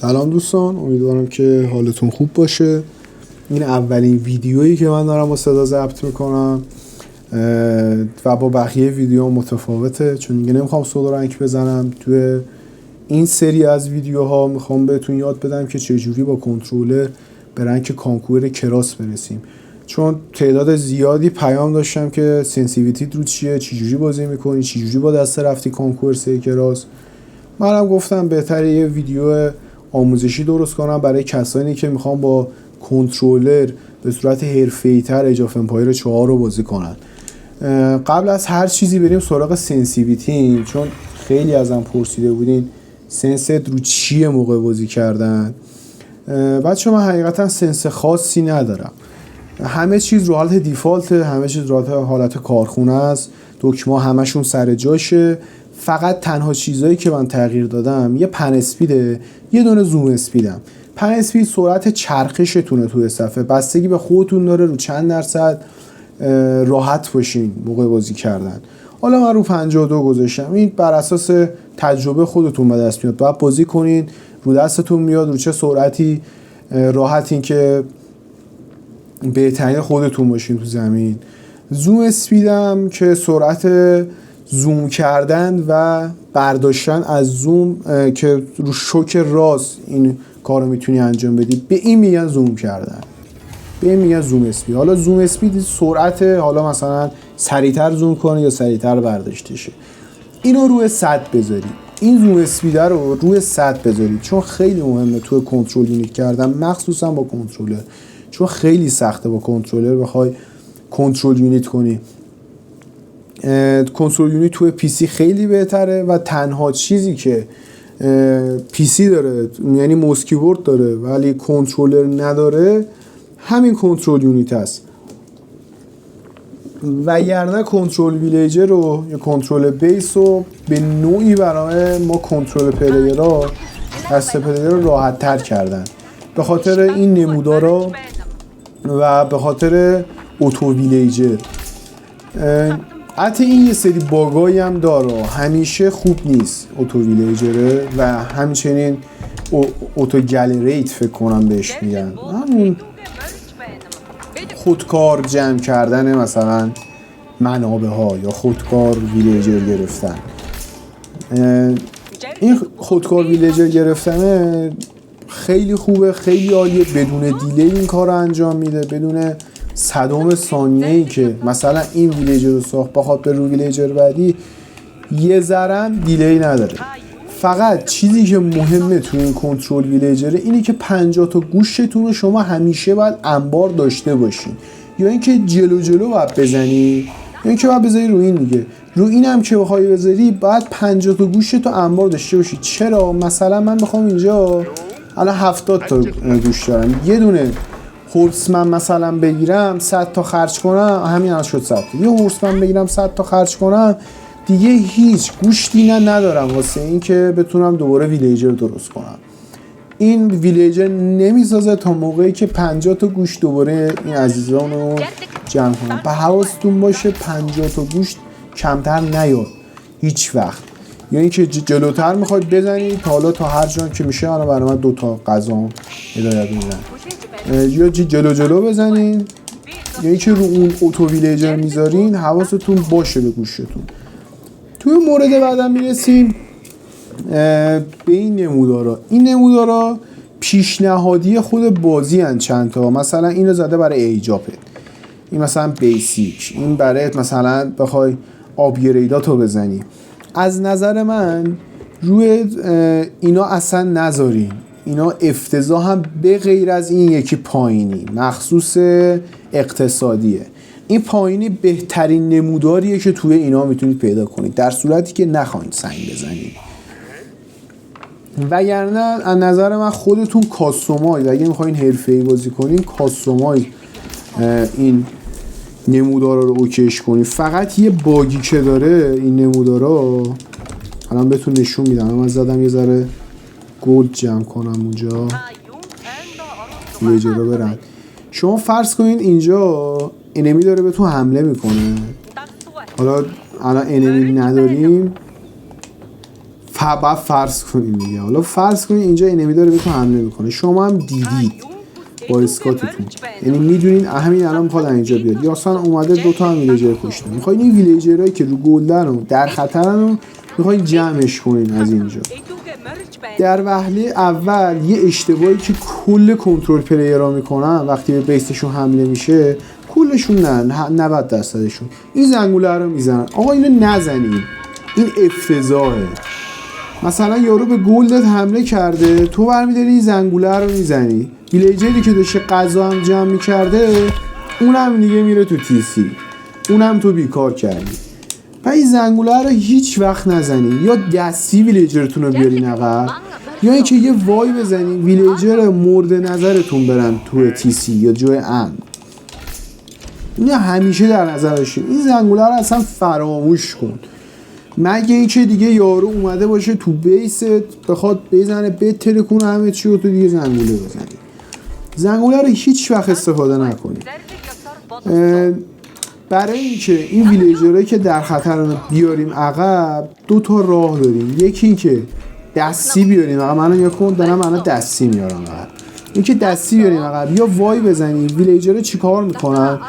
سلام دوستان، امیدوارم که حالتون خوب باشه. این اولین ویدیویی که من دارم با صدا ضبط میکنم و با بقیه ویدیو متفاوته، چون دیگه نمیخوام سولو رنگ بزنم. توی این سری از ویدیوها میخوام بهتون یاد بدم که چجوری با کنترلر به رنگ کانکور کراس برسیم، چون تعداد زیادی پیام داشتم که سنسیویتی رو چیه، چجوری بازی میکنی، چجوری با دست رفتی کانکور سه کراس. منم گفتم بهتره یه ویدیو آموزشی درست کنم برای کسانی که میخوان با کنترلر به صورت حرفه‌ای‌تر ایج آف امپایر 4 رو بازی کنن. قبل از هر چیزی بریم سراغ سنسیویتی، چون خیلی ازم پرسیده بودین سنست رو چیه موقع بازی کردن. بچه من حقیقتا سنس خاصی ندارم، همه چیز رو حالت دیفالت، همه چیز رو حالت کارخونه است، دکمه همشون سر جاشه. فقط تنها چیزایی که من تغییر دادم یه پن اسپیده، یه دونه زوم اسپیدم. پن اسپید سرعت چرخشتونه توی صفحه، بستگی به خودتون داره رو چند درصد راحت باشین موقع بازی کردن. حالا من رو 52 گذاشتم، این بر اساس تجربه خودتون به دست میاد. باید بازی کنین رو دستتون میاد رو چه سرعتی راحتین که بهترین خودتون باشین تو زمین. زوم اسپیدم که سرعت زوم کردن و برداشتن از زوم که رو شوک راست این کارو میتونی انجام بدی، به این میگن زوم کردن، به این میگن زوم اسپید. حالا زوم اسپید سرعت، حالا مثلا سریعتر زوم کنه یا سریعتر برداشتشه. اینو روی 100 بذاری، این زوم اسپید رو روی 100 بذارید، چون خیلی مهمه تو کنترل یونیت کردن، مخصوصا با کنترلر، چون خیلی سخته با کنترلر بخوای کنترل یونیت کنی. کنترل یونیت توی پی سی خیلی بهتره و تنها چیزی که پی سی داره، یعنی موس کیبورد داره ولی کنترلر نداره، همین کنترل یونیت است. وگرنه کنترل ویلیجر رو یا کنترل بیس رو به نوعی برای ما کنترل پلیرها، دست پلیر رو راحت تر کردن به خاطر این نمودارا و به خاطر اوتو ویلیجر. حتی این یه سری باگایی هم داره، همیشه خوب نیست اوتو ویلیجره و همچنین اوتو گالریت فکر کنم بهش میگن، همون خودکار جمع کردن مثلا منابع ها یا خودکار ویلیجر گرفتن. این خودکار ویلیجر گرفتن خیلی خوبه، خیلی عالیه، بدون دیلی این کار رو انجام میده، بدون صدام ثانیه‌ای که مثلا این ویلیجر رو ساخت بخواد به رو ویلیجر بعدی یه ذرم دیلی نداره. فقط چیزی که مهمه تو این کنترل ویلیجر اینه که 50 تا گوشتون رو شما همیشه باید انبار داشته باشین، یا اینکه جلو باید بزنی یا اینکه باید بذاری رو این دیگه. رو این هم که بخوای بذاری باید 50 تا گوشت رو انبار داشته باشی. چرا؟ مثلا من بخوام اینجا الان 70 تا گوش دارم، یه دونه هورسمن مثلا بگیرم 100 تا خرج کنم، همین الان شد 100 تا. یه هورسمن بگیرم 100 تا خرج کنم دیگه هیچ گوشتی ندارم واسه این که بتونم دوباره ویلیجر درست کنم. این ویلیجر نمیسازه تا موقعی که 50 تا گوش دوباره این عزیزان رو جمع کنم. به حواستون باشه 50 تا گوشت کمتر نیاد هیچ وقت، یعنی که جلوتر میخواید بزنید تا حالا تا هر جان که میشه. الان برای من 2 تا غذا هدایت میدن، یا جلو بزنین، یعنی که رو اون اوتو ویلیجر میذارین حواستون باشه به گوشتون. توی مورد بعدم میرسیم به این نمودارا. این نمودارا پیشنهادی خود بازی هن چند تا، مثلا اینو زده برای ایجاپت، این مثلا بیسیک، این برای مثلا بخوای آپگریداتو بزنی. از نظر من روی اینا اصلا نذارین، اینا افتضاح هم، به غیر از این یکی پایینی مخصوص اقتصادیه. این پایینی بهترین نموداریه که توی اینا میتونید پیدا کنید در صورتی که نخواید سنگ بزنید. وگرنه از نظر من خودتون کاستومایز، اگه میخواین حرفه‌ای بازی کنین کاستومایز این نمودارا رو اوکیش کنید. فقط یه باگی که داره این نمودارا، الان بهتون نشون میدم. من زدم یه ذره گلد جمع کنم اونجا یه جرا برن. شما فرض کنین اینجا انمی داره به تو حمله میکنه، حالا الان انمی نداریم، باید فرض کنیم دیگه. حالا فرض کنیم اینجا انمی داره بهتون حمله میکنه، شما هم دیدید با اسکاتتون، یعنی میدونین همین الان میخواد اینجا بیاد، یا اصلا اومده دوتا هم ویلیجر کشته، میخواین این ویلیجرهایی که رو گلدن و در خطرن رو میخواین جمعش کنین از اینجا. در وهله اول یه اشتباهی که کل کنترل پلیرها میکنن وقتی به بیسشون حمله میشه، کلشون نه 90%شون این زنگوله رو میزنن. آقا اینو نزنین، این افتضاحه. مثلا یارو به گلدت حمله کرده، تو برمیداری این زنگوله رو میزنی، ویلیجری که داشته غذا هم جمع میکرده اونم دیگه میره تو تیسی، اونم تو بیکار کردی. و این زنگوله رو هیچ وقت نزنین، یا دستی ویلیجرتون رو بیارین عقب، یا اینکه یه وای بزنین ویلیجر مورد نظرتون برن تو تیسی یا جای امن. این همیشه در نظر داشتین. این زنگوله رو اصلا فراموش کن، مگه اینکه دیگه یارو اومده باشه تو بیست بخواد بزنه بتره کنه همه چی رو، تو دیگه زنگوله بزنی. زنگوله رو هیچ وقت استفاده نکنید. برای اینکه این ویلیجرهایی که در خطر رو بیاریم عقب، دو تا راه داریم. یکی این که دستی بیاریم عقب، من دستی میارم عقب. این که دستی بیاریم عقب یا وای بزنیم. ویلیجرها چیکار میکنن؟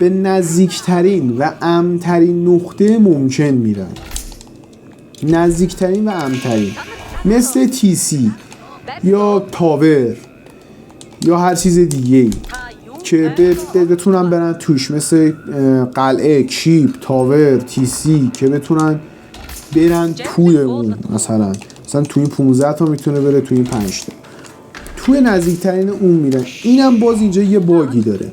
به نزدیکترین و امن‌ترین نقطه ممکن میرن، نزدیکترین و امن‌ترین، مثل تیسی یا تاور یا هر چیز دیگه که بتونن برن توش، مثل قلعه، کیپ، تاور، تیسی که بتونن برن توی اون. مثلا توی این 15 تا میتونه بره، توی این 5 تا توی نزدیکترین اون میرن. اینم باز اینجا یه باگی داره.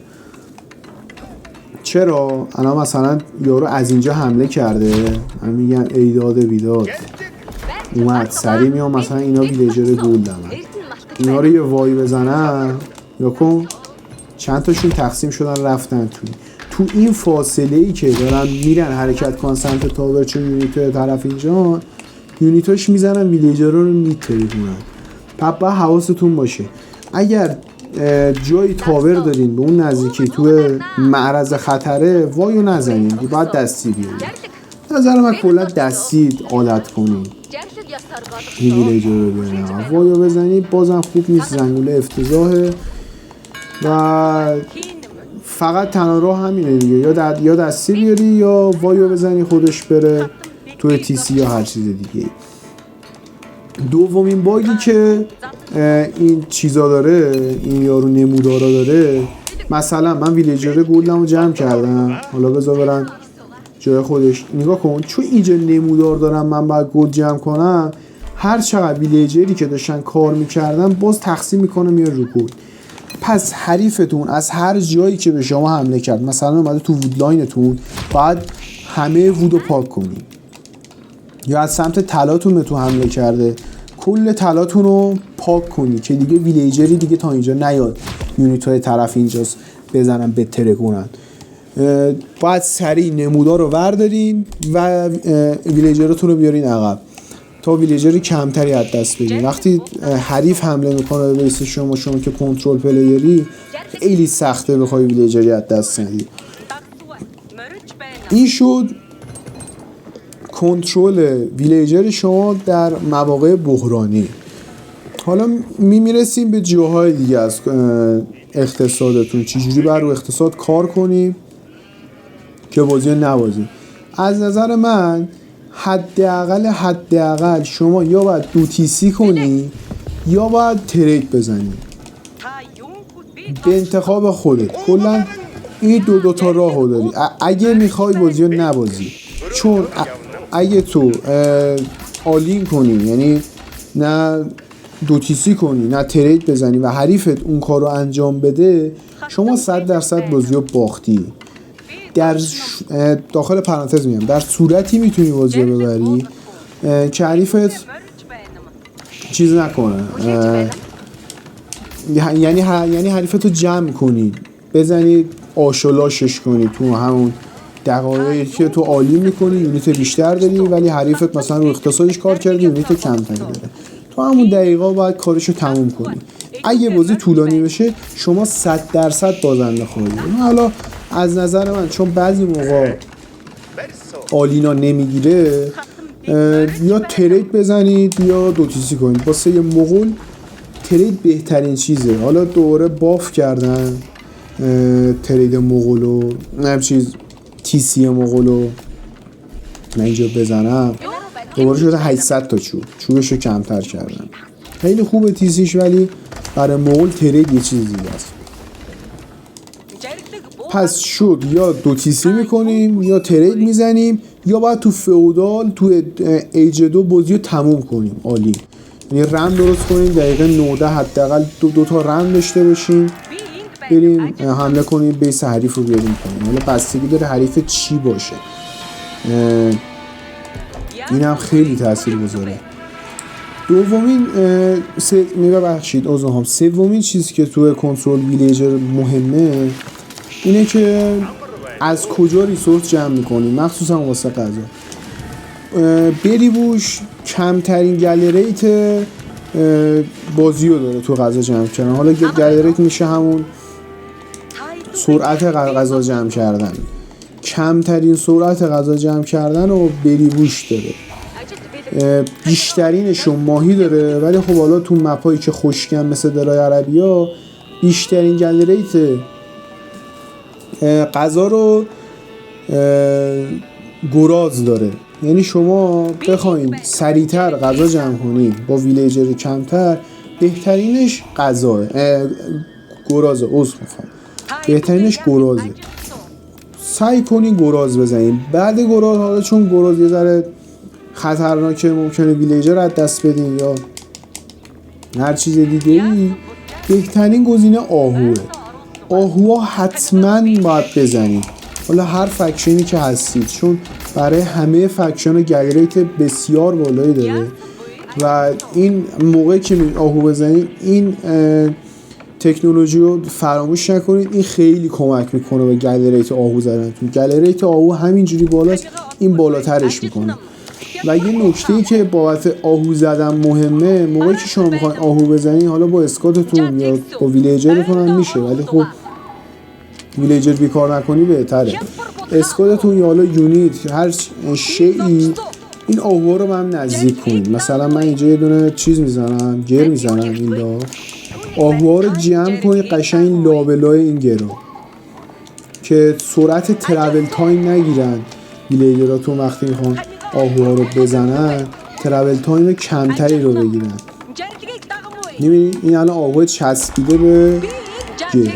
چرا؟ الان مثلا یارو از اینجا حمله کرده، من میگم ایداد بیداد اومد سری میام، مثلا اینا ویلیجر گلدن، اینا رو یه وای بزنن یا کن چند تاشون تقسیم شدن رفتن تو این فاصله ای که دارن میرن حرکت کنن سمت تاور، چون یونیت طرف اینجا یونیتاش میزنن ویلیجر رو میترونن. پس حواستون باشه اگر جای تاور دارین به اون نزدیکی تو معرض خطره، وایو نزنین، باید دستی بیارین. نظر من کلا دستی عادت کنین، این ویلیجر رو بیارین وایو بزنید. بازم خوب نیست، زنگوله افتضاحه و فقط تنها راه همینه دیگه، یا دستی بیاری یا وایو بزنی خودش بره توی تیسی یا هر چیز دیگه. دومین باگی که این چیزا داره، این یارو نمودارا داره، مثلا من ویلیجر گلدم رو جمع کردم، حالا بذار برن جای خودش. نگاه کن، چون اینجا نمودار دارم من باید گلد جمع کنم، هر چقدر ویلیجری که داشتن کار میکردن باز تقسیم میکنه میاره رو گلد. پس حریفتون از هر جایی که به شما حمله کرد، مثلا اومده تو وودلاینتون، باید همه وودو پاک کنید. یا از سمت طلاتون به تو حمله کرده، کل طلاتون رو پاک کنی که دیگه ویلیجری دیگه تا اینجا نیاد یونیت های طرف اینجاست بزنن بتره کنن. باید سریع نمودار رو وردارین و ویلیجراتون رو بیارین عقب تا ویلیجری کمتری از دست بدین. وقتی حریف حمله میکنه به بیس شما که کنترل پلیری، خیلی سخته بخوای ویلیجری از دست ندی. این شد کنترل ویلیجر شما در مواقع بحرانی. حالا میرسیم به جاهای دیگه از اقتصادتون، چجوری بر رو اقتصاد کار کنیم که بازی نبازیم. از نظر من حداقل شما یا باید دو تیسی کنی یا باید ترید بزنی، به انتخاب خودت. کلا این دو تا راهو داری اگه میخوای بازی رو نبازی. چون اگه تو آلین کنی، یعنی نه دو تیسی کنی نه ترید بزنی و حریفت اون کار رو انجام بده، شما 100% بازی رو باختی. در داخل پرانتز میگم در صورتی میتونی بازی رو ببری که حریفت چیز نکنه، یعنی حریفت رو جمع کنی، بزنی آشولاشش کنی تو همون دقایقی که تو عالی میکنی، یونیت بیشتر داری ولی حریفت مثلا رو اقتصادش کار کرده یونیت کمتری داره، تو همون دقیقا باید کارشو تموم کنی. اگه بازی طولانی بشه شما 100% بازنده خواهی. حالا از نظر من چون بعضی موقع آلینا نمیگیره، یا ترید بزنید یا دوتیسی کنید. واسه یه مغول ترید بهترین چیزه. حالا دوباره باف کردن ترید مغولو، نه چیز تیسی مغولو من اینجا بزنم دوباره شده 800 تا چوبشو کمتر کردن. خیلی خوبه تیسیش، ولی برای مغول ترید یه چیز دیگه است. پس شد یا دوتیسی میکنیم یا ترید میزنیم، یا باید تو فئودال تو ایج 2 بازی رو تموم کنیم. عالی، یعنی رم درست کنیم دقیقه 19 حداقل دو تا رم داشته باشیم، بریم حمله کنیم بیس حریف رو بیاریم کنیم. حالا بستگی داره حریف چی باشه، این هم خیلی تاثیر گذاره. دومین سومین چیزی که تو کنترل ویلیجر مهمه اینه که از کجا ریسورس جمع میکنیم، مخصوصا واسه غذا. بریبوش کمترین گلریت بازی رو داره تو غذا جمع کردن. حالا گلریت میشه همون سرعت غذا جمع کردن، کمترین سرعت غذا جمع کردن و بریبوش داره. بیشترینشون ماهی داره، ولی خب حالا تو مپایی که خشکن مثل درای عربیا بیشترین گلریت غذا رو گراز داره. یعنی شما بخواین سریعتر غذا جمع کنین با ویلیجر کمتر، بهترینش غذاه، گرازه. بهترینش گرازه. سعی کنین گراز بزنین. بعد گراز، حالا چون گراز یه ذره خطرناکه، ممکنه ویلیجر از دست بدین یا هر چیز دیگه ای، بهترین گزینه آهوه. آهوها حتما باید بزنید، حالا هر فکشنی که هستید، چون برای همه فکشن گلریت بسیار بالایی داره و این موقعی که آهو بزنید این تکنولوژی رو فراموش نکنید. این خیلی کمک میکنه به گلریت آهو زدنتون. گلریت آهو همینجوری بالاست، این بالاترش میکنه. و یه نکته‌ای که بابت آهو زدن مهمه، موقعی که شما میخواین آهو بزنید، حالا با اسکاتتون یا با ویلیجرتون هم میشه، ولی خب ویلیجر بیکار نکنی بهتره. اسکاتتون یا حالا یونیت هر شیئی این آهوها رو به هم نزدیک کنید. مثلا من اینجا یه دونه چیز میزنم، گر میزنم، این لا آهوها رو جمع کنید قشنگ لابلای این گرو که سرعت ترابل تایم نگیرن. ویلیجراتون وقتی میخوان آهوها رو بزنن ترابل تایم کمتری رو بگیرن. میبینید این الان آهو چسبیده به گر.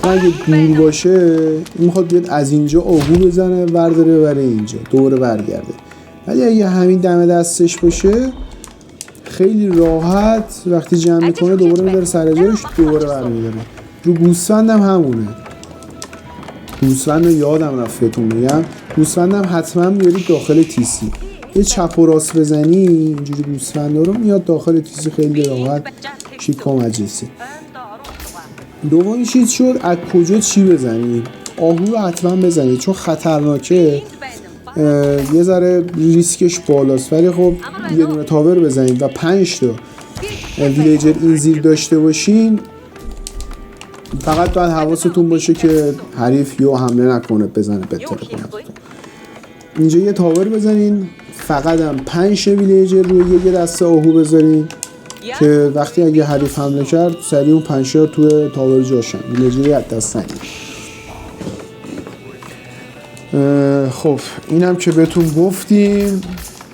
اگه دور باشه این میخواد بیاد از اینجا آهو بزنه ورداره ببره اینجا دوباره برگرده. ولی اگه همین دم دستش باشه خیلی راحت وقتی جمع میکنه دوباره میداره سر جاش، دوباره برمیداره. رو گوسفند هم همونه. گوسفند یادم رفتتون بگم، گوسفند هم حتما بیارید داخل تیسی. یه چپ و راست بزنی اینجوری گوسفند رو میاد داخل تیسی، خیلی راحت شیک و مجلسی. دومین چیز شد از کجا چی بزنید. آهو رو حتما بزنید چون خطرناکه، یه ذره ریسکش بالاست، ولی خب یه دونه تاور بزنید و 5 تا ویلیجر این زیر داشته باشین. فقط باید حواستون باشه که حریف یو حمله نکنه بزنه بتره کنه. اینجا یه تاور بزنین، فقط هم 5 ویلیجر روی یه دسته آهو بذارین که وقتی اگه حریف حمله کرد سریع اون 5 تا توی تاور جاشن، ویلیجری از دست ندید. خب اینم که بهتون گفتیم،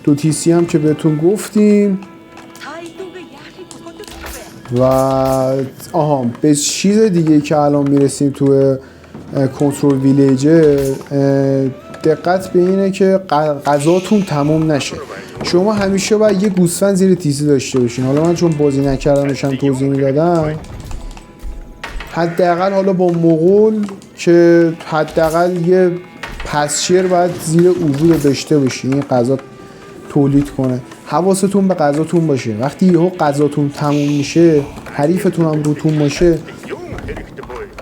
دو تیسی هم که بهتون گفتیم و به چیز دیگه که الان میرسیم تو کنترل ویلیجر، دقت به اینه که غذاتون تموم نشه. شما همیشه باید یه گوسفند زیر تیسی داشته باشین. حالا من چون بازی نکردمشم توضیح میدادم، حداقل حالا با مغول که حداقل یه پسچر باید زیر اروع داشته باشین، این غذا تولید کنه. حواستون به غذاتون باشه. وقتی یهو غذاتون تموم میشه، حریفتون هم روتون باشه،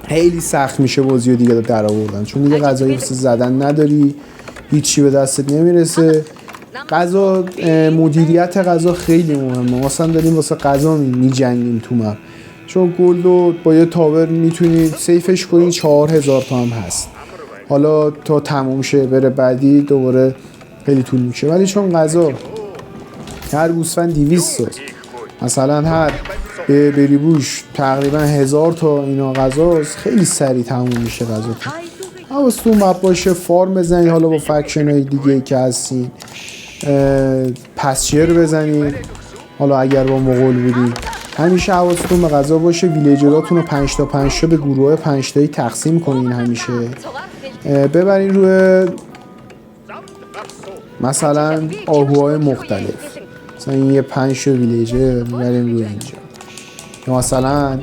خیلی سخت میشه بازی رو دیگه در آوردن، چون دیگه غذایی واسه زدن نداری، هیچی به دستت نمیرسه. غذا، مدیریت غذا خیلی مهمه. مثلا داریم واسه غذا میجنگیم تو مپ، چون گلد رو با یه تاور میتونید سیفش کنید، 4000 تا هم هست. حالا تا تموم شه بره بعدی دوباره خیلی طول میشه. ولی چون غذا هر گوسفند 200 تا مثلا هر بری بوش تقریبا 1000 تا اینا غذاست، خیلی سریع تموم میشه غذاتون. حواستون باید باشه فارم بزنید، حالا با فکشن های دیگه که هستین پسچر بزنید، حالا اگر با مغول بودید. همیشه حواستون به غذا باشه. ویلیجراتون رو 5 تا 5 تا به گروه 5 تایی تقسیم کنین. همیشه ببرین روی مثلا آهوهای مختلف. مثلا این یه 5 تا ویلیجر میبرین روی اینجا، یا مثلا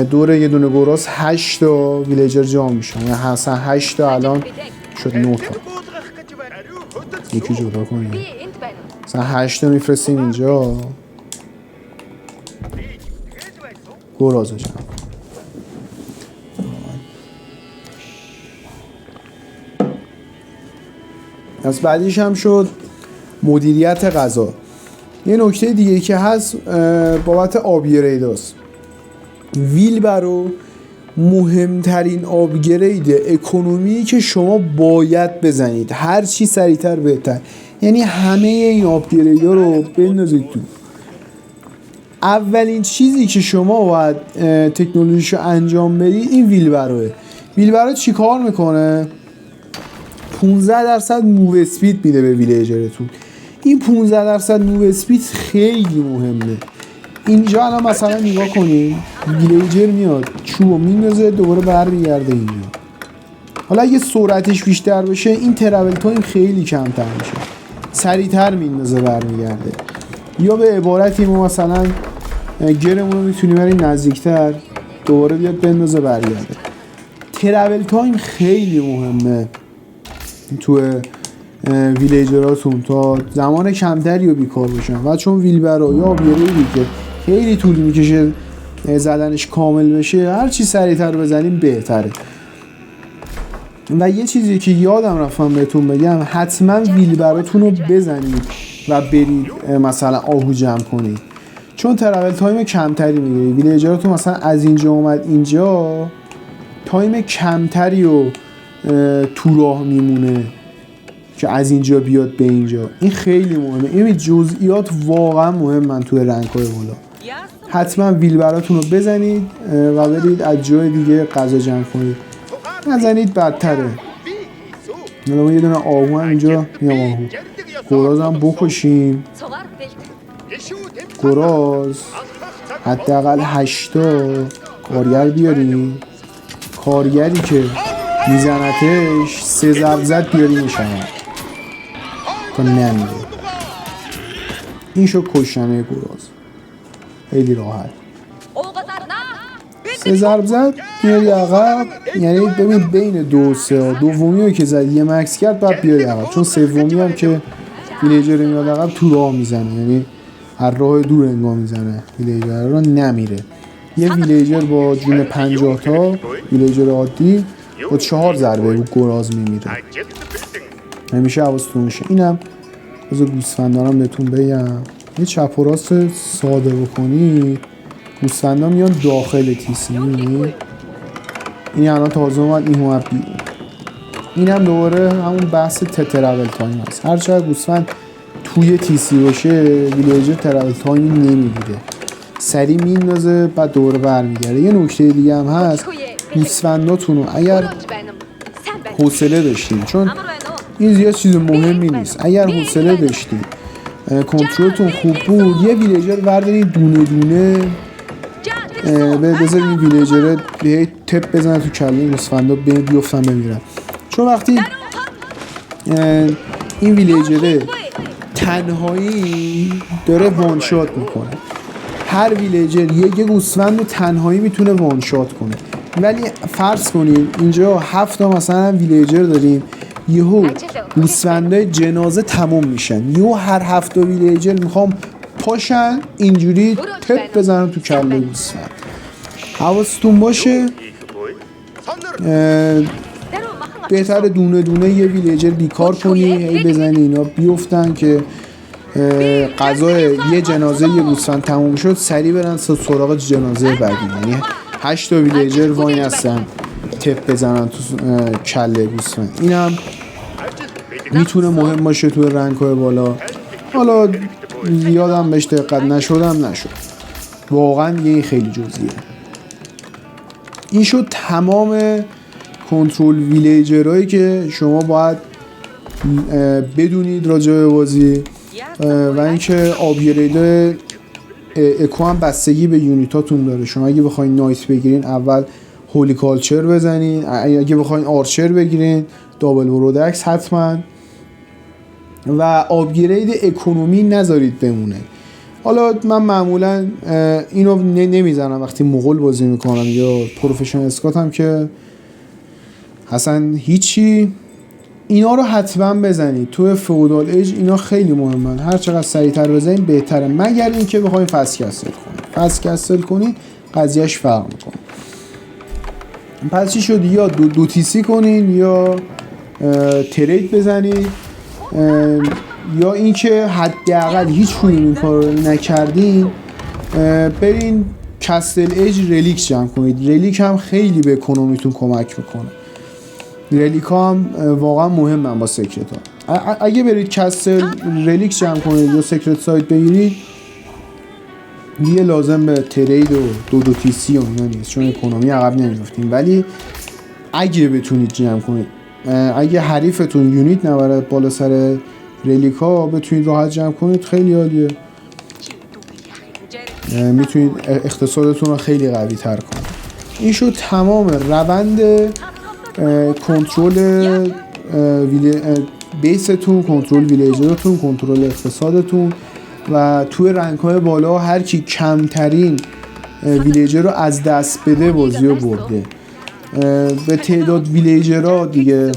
دور یه دونه گراس 8 تا ویلیجر جا میشه. یا مثلا 8 تا الان شد 9 تا. یکی جدا کنیم، مثلا 8 تا میفرستیم اینجا گرازش هم. از بعدیش هم شد مدیریت غذا. یه نکته دیگه که هست بابت آبگریداست. ویلبرو مهمترین آبگرید اکونومی که شما باید بزنید، هر چی سریعتر بهتر. یعنی همه این آبگریدا رو بندازید تو. اولین چیزی که شما باید تکنولوژیشو انجام بدید این ویلبروه. ویلبرو چی کار میکنه؟ 15% موو اسپید میده به ویلیجرتون. این 15% موو اسپید خیلی مهمه. اینجا الان مثلا نگاه کنیم، ویلیجر میاد چوبو میندازه دوباره برمیگرده اینجا. حالا اگه سرعتش بیشتر بشه این ترابل تایم خیلی کمتر میشه، سریعتر میندازه برمیگرده. یا به عبارتی ما مثلا گرمون رو میتونیم بریم نزدیکتر دوباره بیاد بندازه برگرده. ترابل تایم خیلی مهمه تو ویلیجراتون تا زمان کمتری رو بیکار باشن. و چون ویلبرو یا آبگریدی که خیلی طول میکشه زدنش کامل بشه، هر چی سریعتر بزنیم بهتره. و یه چیزی که یادم رفتم بهتون بگم، حتما ویلبراتون رو بزنید و برید مثلا آهو جمع کنید، چون ترابل تایم کمتری میگیره. ویلیجراتون مثلا از اینجا اومد اینجا تایم کمتری رو تو راه میمونه که از اینجا بیاد به اینجا. این خیلی مهمه. این جزئیات واقعا مهمن توی رنگ‌های بالا. حتما ویلبراتون رو بزنید و برید از جای دیگه غذا جمع کنید. نزنید بدتره. حالا یه دونه آهو هم اینجا میام، آهو گراز هم بکشیم. گراز حداقل 8 تا کارگر بیاریم. کارگری که میزنتش 3 ضرب زد بیاریمش تا نمیره. این شو کشتنه گراز، خیلی راحت. 3 ضرب زد میاری عقب. یعنی ببین بین 2 و 3 دومی رو که زد یه مکس کرد بعد بیاری عقب، چون سومی هم که ویلیجر میاد عقب تو راه میزنه، یعنی هر راه دور انگار میزنه، ویلیجر رو نمیره. یه ویلیجر با جون 50 تا ویلیجر عادی با 4 ضربه رو گراز میمیره. همیشه حواستون باشه. اینم از گوسفندانم بهتون بگم، یه چپ و راست ساده بکنید گوسفندا میان داخل تیسی. این الان تازه اومد این اومد بیرون. اینم دوباره همون بحث ترابل تایم هست. هر چقدر گوسفند توی تیسی باشه ویلیجر ترابل تایم نمیگیره، سریع میندازه بعد دوباره برمیگرده. یه نکته دیگه هم هست، گوسفنداتونو اگر حوصله داشتین، چون این زیاد چیز مهمی نیست، اگر حوصله داشتین کنترلتون خوب بود، یه ویلیجر بردارید دونه دونه بذارید این ویلیجره به تپ بزنن تو کله گوسفندا بیفتن بمیرن. چون وقتی این ویلیجره تنهایی داره وان شات میکنه، هر ویلیجر یه گوسفند رو تنهایی میتونه وان شات کنه. ولی فرض کنید اینجا 7 تا مثلا ویلیجر داریم، یهو گوسفندای جنازه تموم میشن، یهو هر 7 تا ویلیجر میخوام پاشن اینجوری تپ بزنن تو کله گوسفند. حواستون باشه بهتر دونه دونه یه ویلیجر بیکار کنی، هی بزنی اینا بیفتن که غذای یه جنازه یه گوسفند تموم شد سریع برن سراغ جنازه بعدی. یعنی 8 تا ویلیجر وای هستن تپ بزنن تو کله گوسفند. اینم میتونه مهم باشه توی رنگ‌های بالا. حالا زیادم بهش دقت نشد. واقعا این خیلی جزئیه. این شد تمام کنترل ویلیجرهایی که شما باید بدونید راجع به بازی و اینکه آپگرید اکو هم بستگی به یونیتاتون داره. شما اگه بخواید نایت بگیرین اول هولی کالچر بزنین، اگه بخواید آرچر بگیرین دابل برودکس حتما، و آپگرید اکونومی نذارید بمونه. حالا من معمولا اینو نمیزنم وقتی مغول بازی میکنم یا پروفشنال اسکات هم که اصلا هیچی. اینا رو حتما بزنید تو فئودال ایج، اینا خیلی مهمن. هر چقدر سریعتر بزنید بهتره، مگر اینکه بخواید فست کسل کنید. فست کسل کنید قضیهش فرق میکنه. پس چی شد؟ یا دو تیسی کنین یا ترید بزنید، یا اینکه حداقل هیچ کدوم این کارو نکردین برین کستل ایج ریلیکس جمع کنید. ریلیک هم خیلی به اکونومیتون کمک میکنه. ریلیک هم واقعا مهمن با سکرت ها. اگه برید کستل ریلیکس جمع کنید یا سکرت سایت بگیرید دیگه لازم به ترید و دو تیسی و اینا نیست، چون اکونومی عقب نمیفتیم. ولی اگه بتونید جمع کنید، اگه حریفتون یونیت نبره بالا سر ریلیکا بتونید راحت جمع کنید، خیلی عالیه. میتونید اقتصادتون رو خیلی قوی تر کنید. این شد تمام روند کنترل بیستون، کنترل ویلیجرتون، کنترل اقتصادتون. و توی رنگ‌های بالا هر کی کمترین ویلیجر رو از دست بده بازی رو برده. به تعداد ویلیجرها دیگه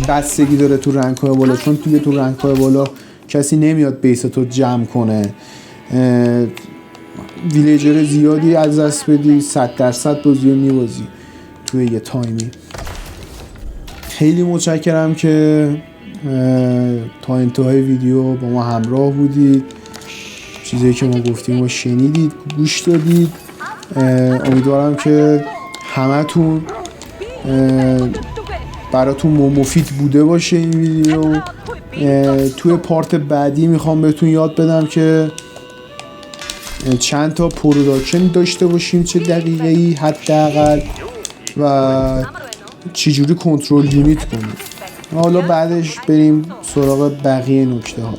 بستگی داره تو رنگ‌های بالا، چون تو رنگ‌های بالا کسی نمیاد بیستو جمع کنه. ویلیجر زیادی از دست بدی 100% بازی رو میبازی توی یه تایمی. خیلی متشکرم که تا انتهای ویدیو با ما همراه بودید. چیزی که ما گفتیم رو شنیدید، گوش دادید. امیدوارم که همتون براتون مفید بوده باشه این ویدیو. توی پارت بعدی میخوام بهتون یاد بدم که چند تا پروداکشن داشته باشیم، چه دقیقه‌ای حداقل، و چجوری کنترل یونیت کنیم. حالا بعدش بریم سراغ بقیه نکته ها.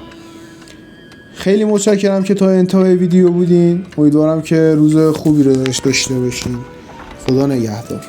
خیلی متشکرم که تا انتهای ویدیو بودین. امیدوارم که روز خوبی رو داشته باشین. خدا نگهدار.